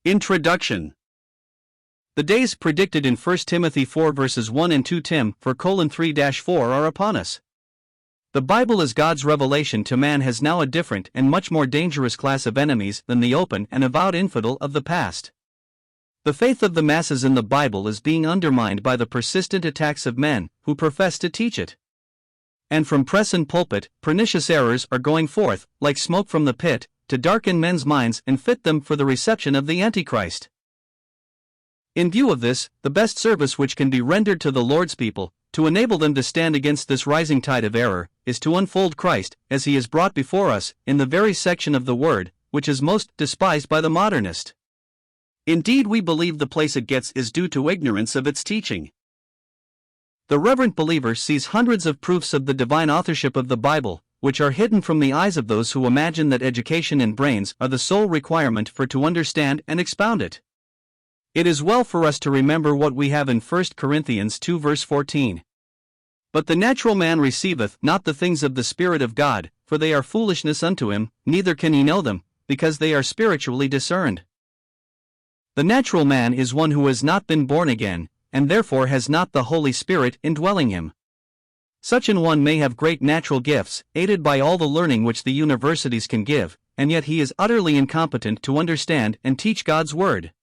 Introduction. The days predicted in 1 Timothy 4 verses 1 and 2 Tim 4:3-4 are upon us. The Bible as God's revelation to man has now a different and much more dangerous class of enemies than the open and avowed infidel of the past. The faith of the masses in the Bible is being undermined by the persistent attacks of men who profess to teach it. And from press and pulpit, pernicious errors are going forth, like smoke from the pit, to darken men's minds and fit them for the reception of the Antichrist. In view of this, the best service which can be rendered to the Lord's people, to enable them to stand against this rising tide of error, is to unfold Christ, as he is brought before us, in the very section of the Word, which is most despised by the modernist. Indeed, we believe the place it gets is due to ignorance of its teaching. The reverent believer sees hundreds of proofs of the divine authorship of the Bible, which are hidden from the eyes of those who imagine that education and brains are the sole requirement for to understand and expound it. It is well for us to remember what we have in 1 Corinthians 2 verse 14. But the natural man receiveth not the things of the Spirit of God, for they are foolishness unto him, neither can he know them, because they are spiritually discerned. The natural man is one who has not been born again, and therefore has not the Holy Spirit indwelling him. Such an one may have great natural gifts, aided by all the learning which the universities can give, and yet he is utterly incompetent to understand and teach God's word.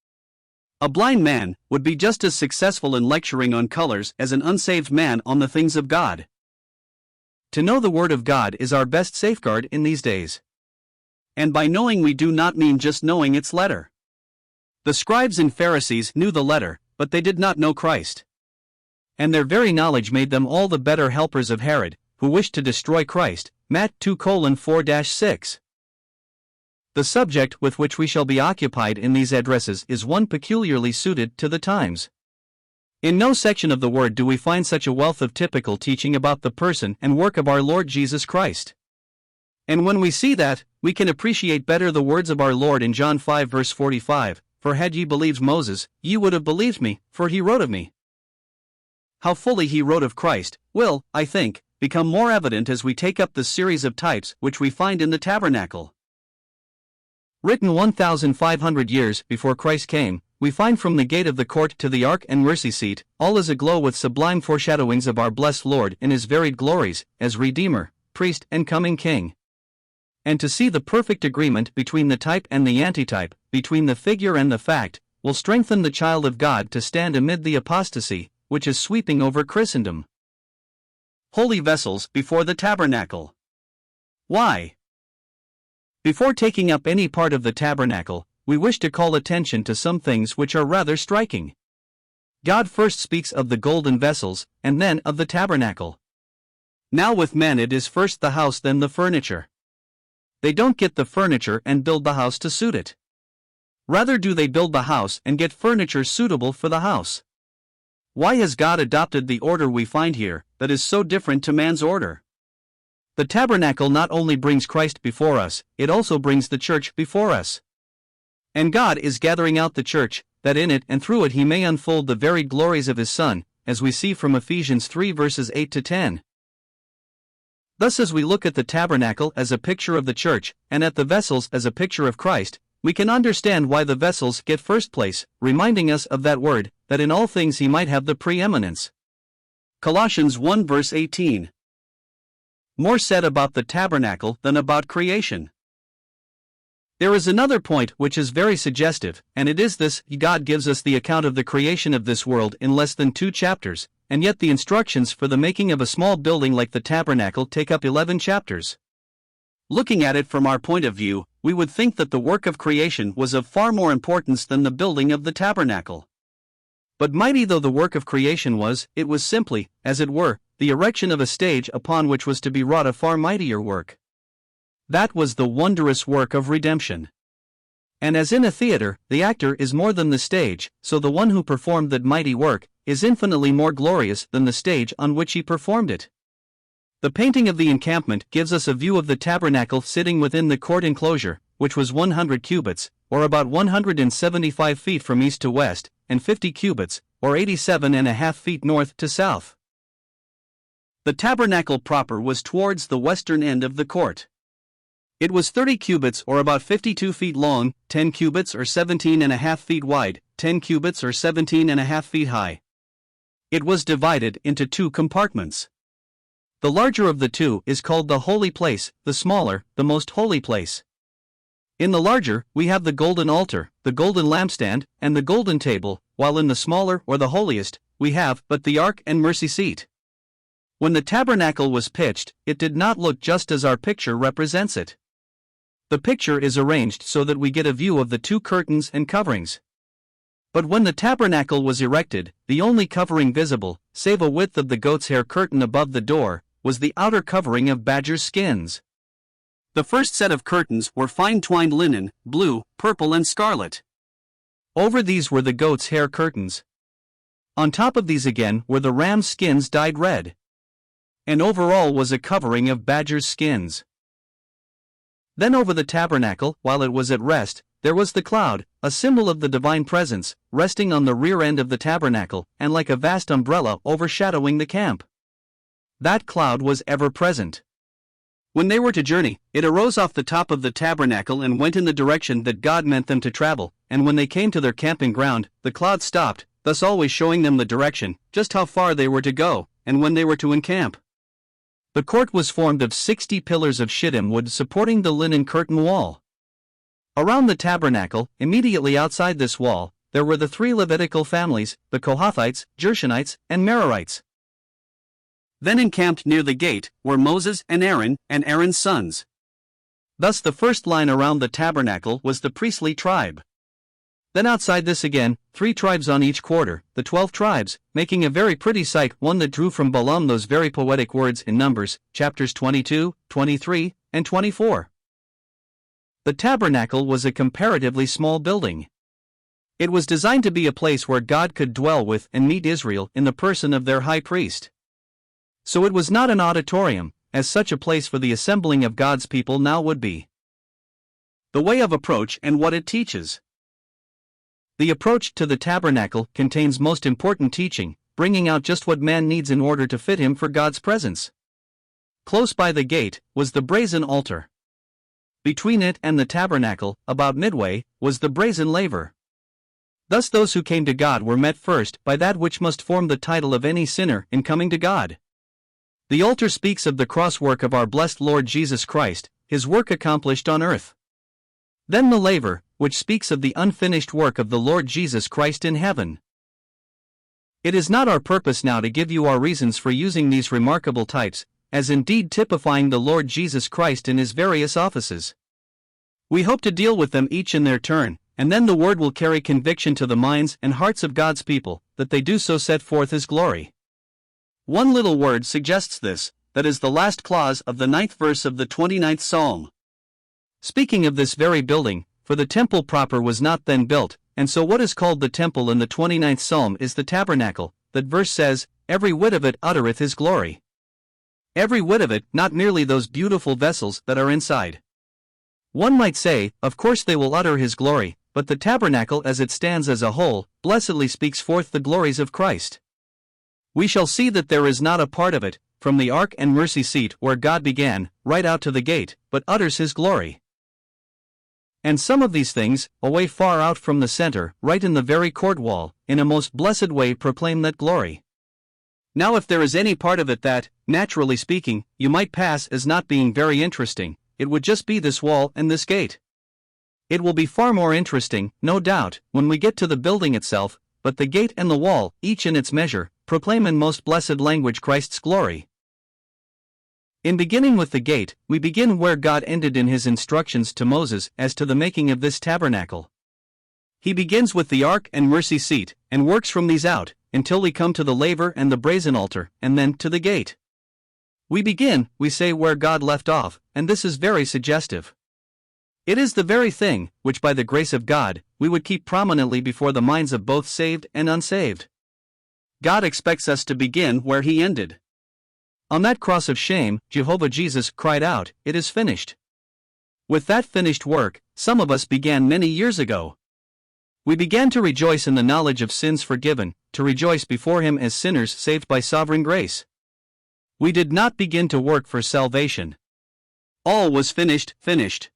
A blind man would be just as successful in lecturing on colors as an unsaved man on the things of God. To know the word of God is our best safeguard in these days. And by knowing we do not mean just knowing its letter. The scribes and Pharisees knew the letter, but they did not know Christ. And their very knowledge made them all the better helpers of Herod, who wished to destroy Christ. Matt 2:4-6. The subject with which we shall be occupied in these addresses is one peculiarly suited to the times. In no section of the Word do we find such a wealth of typical teaching about the person and work of our Lord Jesus Christ. And when we see that, we can appreciate better the words of our Lord in John 5 verse 45, "For had ye believed Moses, ye would have believed me, for he wrote of me." How fully he wrote of Christ will, I think, become more evident as we take up the series of types which we find in the Tabernacle. Written 1,500 years before Christ came, we find from the gate of the court to the ark and mercy seat, all is aglow with sublime foreshadowings of our blessed Lord in his varied glories, as Redeemer, Priest, and coming King. And to see the perfect agreement between the type and the antitype, between the figure and the fact, will strengthen the child of God to stand amid the apostasy which is sweeping over Christendom. Holy vessels before the tabernacle. Why? Before taking up any part of the tabernacle, we wish to call attention to some things which are rather striking. God first speaks of the golden vessels, and then of the tabernacle. Now with men it is first the house then the furniture. They don't get the furniture and build the house to suit it. Rather do they build the house and get furniture suitable for the house. Why has God adopted the order we find here, that is so different to man's order? The tabernacle not only brings Christ before us, it also brings the church before us. And God is gathering out the church, that in it and through it he may unfold the very glories of his Son, as we see from Ephesians 3 verses 8-10. Thus as we look at the tabernacle as a picture of the church, and at the vessels as a picture of Christ, we can understand why the vessels get first place, reminding us of that word, that in all things he might have the preeminence. Colossians 1 verse 18. More said about the tabernacle than about creation. There is another point which is very suggestive, and it is this: God gives us the account of the creation of this world in less than 2 chapters, and yet the instructions for the making of a small building like the tabernacle take up 11 chapters. Looking at it from our point of view, we would think that the work of creation was of far more importance than the building of the tabernacle. But mighty though the work of creation was, it was simply, as it were, the erection of a stage upon which was to be wrought a far mightier work. That was the wondrous work of redemption. And as in a theater, the actor is more than the stage, so the one who performed that mighty work is infinitely more glorious than the stage on which he performed it. The painting of the encampment gives us a view of the tabernacle sitting within the court enclosure, which was 100 cubits, or about 175 feet from east to west, and 50 cubits, or 87.5 feet north to south. The tabernacle proper was towards the western end of the court. It was 30 cubits or about 52 feet long, 10 cubits or 17.5 feet wide, 10 cubits or 17.5 feet high. It was divided into 2 compartments. The larger of the 2 is called the holy place, the smaller, the most holy place. In the larger, we have the golden altar, the golden lampstand, and the golden table, while in the smaller or the holiest, we have but the ark and mercy seat. When the tabernacle was pitched, it did not look just as our picture represents it. The picture is arranged so that we get a view of the 2 curtains and coverings. But when the tabernacle was erected, the only covering visible, save a width of the goat's hair curtain above the door, was the outer covering of badgers' skins. The first set of curtains were fine twined linen, blue, purple and scarlet. Over these were the goat's hair curtains. On top of these again were the ram's skins dyed red. And over all was a covering of badgers' skins. Then over the tabernacle, while it was at rest, there was the cloud, a symbol of the divine presence, resting on the rear end of the tabernacle, and like a vast umbrella overshadowing the camp. That cloud was ever present. When they were to journey, it arose off the top of the tabernacle and went in the direction that God meant them to travel, and when they came to their camping ground, the cloud stopped, thus always showing them the direction, just how far they were to go, and when they were to encamp. The court was formed of 60 pillars of shittim wood supporting the linen curtain wall. Around the tabernacle, immediately outside this wall, there were the 3 Levitical families, the Kohathites, Gershonites, and Merarites. Then encamped near the gate were Moses and Aaron's sons. Thus the first line around the tabernacle was the priestly tribe. Then outside this again, 3 tribes on each quarter, the 12 tribes, making a very pretty sight, one that drew from Balaam those very poetic words in Numbers, chapters 22, 23, and 24. The tabernacle was a comparatively small building. It was designed to be a place where God could dwell with and meet Israel in the person of their high priest. So it was not an auditorium, as such a place for the assembling of God's people now would be. The way of approach and what it teaches. The approach to the tabernacle contains most important teaching, bringing out just what man needs in order to fit him for God's presence. Close by the gate was the brazen altar. Between it and the tabernacle, about midway, was the brazen laver. Thus those who came to God were met first by that which must form the title of any sinner in coming to God. The altar speaks of the cross work of our blessed Lord Jesus Christ, his work accomplished on earth. Then the laver, which speaks of the unfinished work of the Lord Jesus Christ in heaven. It is not our purpose now to give you our reasons for using these remarkable types, as indeed typifying the Lord Jesus Christ in his various offices. We hope to deal with them each in their turn, and then the word will carry conviction to the minds and hearts of God's people, that they do so set forth his glory. One little word suggests this, that is the last clause of the 9th verse of the 29th Psalm. Speaking of this very building, for the temple proper was not then built, and so what is called the temple in the 29th Psalm is the tabernacle, that verse says, every whit of it uttereth his glory. Every whit of it, not merely those beautiful vessels that are inside. One might say, of course they will utter his glory, but the tabernacle as it stands as a whole, blessedly speaks forth the glories of Christ. We shall see that there is not a part of it, from the ark and mercy seat where God began, right out to the gate, but utters his glory. And some of these things, away far out from the center, right in the very court wall, in a most blessed way proclaim that glory. Now if there is any part of it that, naturally speaking, you might pass as not being very interesting, it would just be this wall and this gate. It will be far more interesting, no doubt, when we get to the building itself, but the gate and the wall, each in its measure, proclaim in most blessed language Christ's glory. In beginning with the gate, we begin where God ended in his instructions to Moses as to the making of this tabernacle. He begins with the ark and mercy seat, and works from these out, until we come to the laver and the brazen altar, and then to the gate. We begin, we say, where God left off, and this is very suggestive. It is the very thing, which by the grace of God, we would keep prominently before the minds of both saved and unsaved. God expects us to begin where he ended. On that cross of shame, Jehovah Jesus cried out, "It is finished." With that finished work, some of us began many years ago. We began to rejoice in the knowledge of sins forgiven, to rejoice before him as sinners saved by sovereign grace. We did not begin to work for salvation. All was finished.